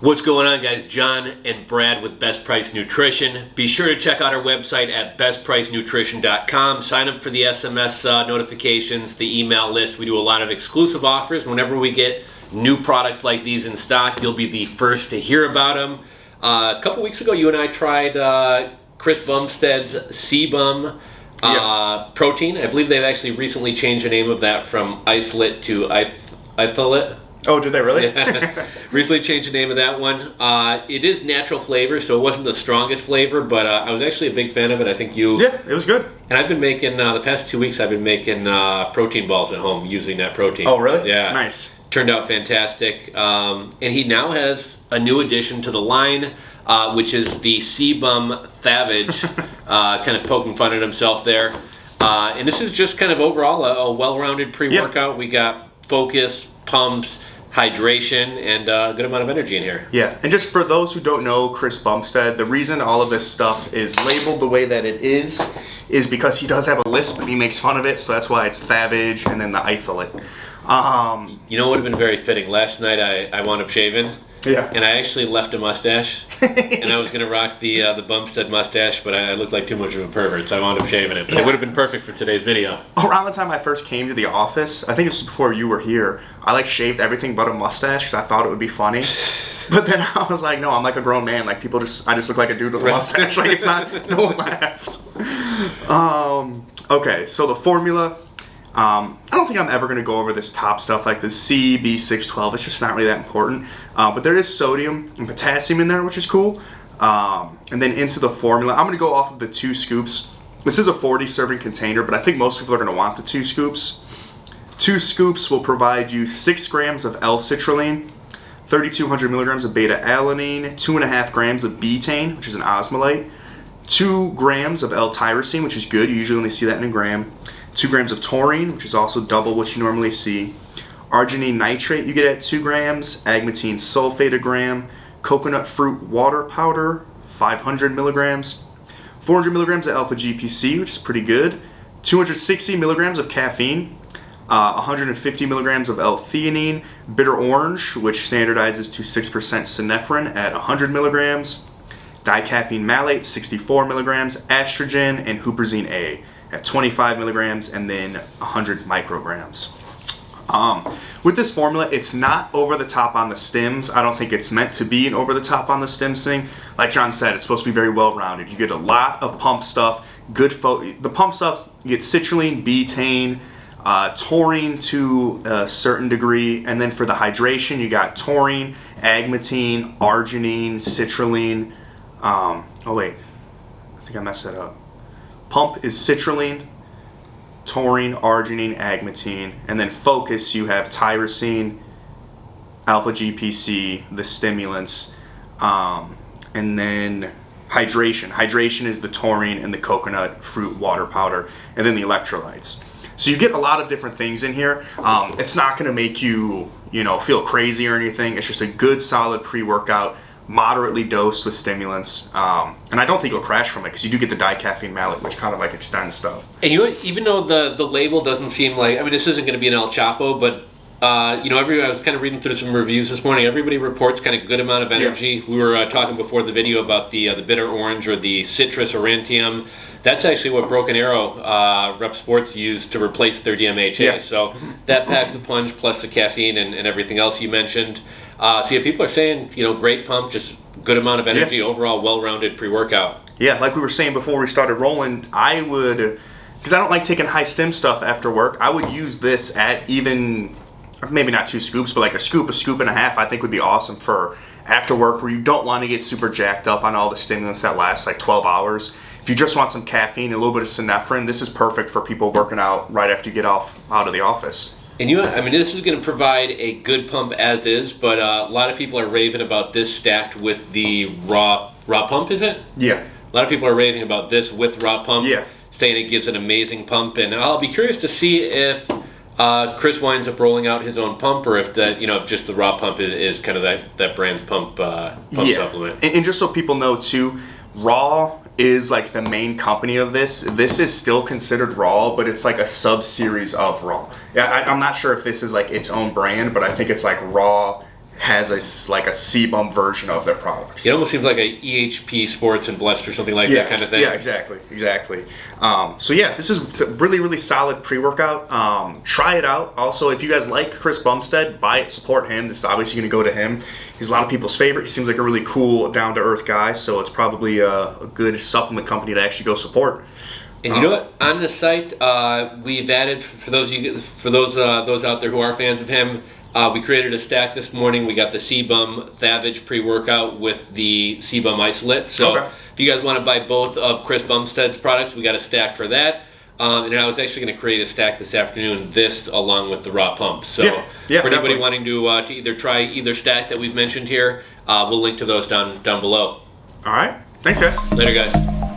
What's going on, guys? John and Brad with Best Price Nutrition. Be sure to check out our website at BestPriceNutrition.com. Sign up for the SMS notifications, the email list. We do a lot of exclusive offers. Whenever we get new products like these in stock, you'll be the first to hear about them. A couple weeks ago, you and I tried Chris Bumstead's CBum protein. I believe they've actually recently changed the name of that from isolate to isolate. Oh, did they really? Yeah. Recently changed the name of that one. It is natural flavor, so it wasn't the strongest flavor, but I was actually a big fan of it. I think you... Yeah, it was good. And I've been making, the past 2 weeks, I've been making protein balls at home using that protein. Oh, really? Yeah. Nice. Turned out fantastic. And he now has a new addition to the line, which is the CBum Thavage, kind of poking fun at himself there. And this is just kind of overall a well-rounded pre-workout. We got focus, pumps, hydration, and a good amount of energy in here. Yeah, and just for those who don't know Chris Bumstead, the reason all of this stuff is labeled the way that it is because he does have a lisp and he makes fun of it, so that's why it's Thavage and then the isolate. You know what would have been very fitting? Last night I wound up shaving. Yeah. And I actually left a mustache, and I was going to rock the Bumstead mustache, but I looked like too much of a pervert, so I wound up shaving it. But it would have been perfect for today's video. Around the time I first came to the office, I think this was before you were here, I shaved everything but a mustache because I thought it would be funny. But then I was like, no, I'm like a grown man. I just look like a dude with a mustache. It's not, no one laughed. Okay, so the formula. I don't think I'm ever going to go over this top stuff like the CB612. It's just not really that important. But there is sodium and potassium in there, which is cool. And then into the formula, I'm going to go off of the 2 scoops. This is a 40 serving container, but I think most people are going to want the 2 scoops. 2 scoops will provide you 6 grams of L-citrulline, 3,200 milligrams of beta-alanine, 2.5 grams of betaine, which is an osmolate, 2 grams of L-Tyrosine, which is good. You usually only see that in a gram. 2 grams of taurine, which is also double what you normally see. Arginine Nitrate you get at 2 grams. Agmatine sulfate a gram. Coconut fruit water powder, 500 milligrams. 400 milligrams of alpha GPC, which is pretty good. 260 milligrams of caffeine. 150 milligrams of L-theanine. Bitter orange, which standardizes to 6% synephrine at 100 milligrams. Dicaffeine malate, 64 milligrams. Estrogen and Huperzine A at 25 milligrams, and then 100 micrograms. With this formula, it's not over the top on the stims. I don't think it's meant to be an over the top on the stims thing. Like John said, it's supposed to be very well rounded. You get a lot of pump stuff, the pump stuff, you get citrulline, betaine, taurine to a certain degree, and then for the hydration, you got taurine, agmatine, arginine, citrulline. Oh wait, I think I messed that up. Pump is citrulline, taurine, arginine, agmatine, and then focus you have tyrosine, alpha GPC, the stimulants, and then hydration. Hydration is the taurine and the coconut fruit water powder, and then the electrolytes. So you get a lot of different things in here. It's not going to make you, feel crazy or anything. It's just a good, solid pre-workout, moderately dosed with stimulants, and I don't think you'll crash from it because you do get the dicaffeine malate, which kind of extends stuff. And even though the label doesn't seem like, this isn't going to be an El Chapo, but I was kind of reading through some reviews this morning. Everybody reports kind of good amount of energy. Yeah. We were talking before the video about the bitter orange or the citrus aurantium. That's actually what Broken Arrow Rep Sports used to replace their DMHA. Yeah. So that packs a punch plus the caffeine and everything else you mentioned. People are saying, great pump, just good amount of energy, overall well-rounded pre-workout. Yeah, like we were saying before we started rolling, I would, because I don't like taking high stim stuff after work, I would use this at even, maybe not 2 scoops, but a scoop and a half I think would be awesome for after work where you don't want to get super jacked up on all the stimulants that last 12 hours. If you just want some caffeine, a little bit of synephrine, this is perfect for people working out right after you get out of the office. And this is going to provide a good pump as is, but a lot of people are raving about this stacked with the raw pump, is it? Yeah. A lot of people are raving about this with raw pump, saying it gives an amazing pump, and I'll be curious to see if Chris winds up rolling out his own pump, or if just the raw pump is kind of that brand's pump supplement. And just so people know too, raw is like the main company of this. This is still considered Raw, but it's like a sub-series of Raw. Yeah, I'm not sure if this is like its own brand, but I think it's like Raw has like a CBum version of their products. It almost seems like a EHP Sports and Blessed or something like that kind of thing. Yeah, exactly. So yeah, this is a really, really solid pre-workout. Try it out. Also, if you guys like Chris Bumstead, buy it, support him. This is obviously going to go to him. He's a lot of people's favorite. He seems like a really cool, down-to-earth guy, so it's probably a good supplement company to actually go support. And you know what? On the site, we've added for those out there who are fans of him. We created a stack this morning. We got the CBum Thavage pre-workout with the CBum isolate. So if you guys want to buy both of Chris Bumstead's products, we got a stack for that. And I was actually going to create a stack this afternoon, this along with the raw pump. So for anybody wanting to either try either stack that we've mentioned here, we'll link to those down below. All right. Thanks, guys. Later, guys.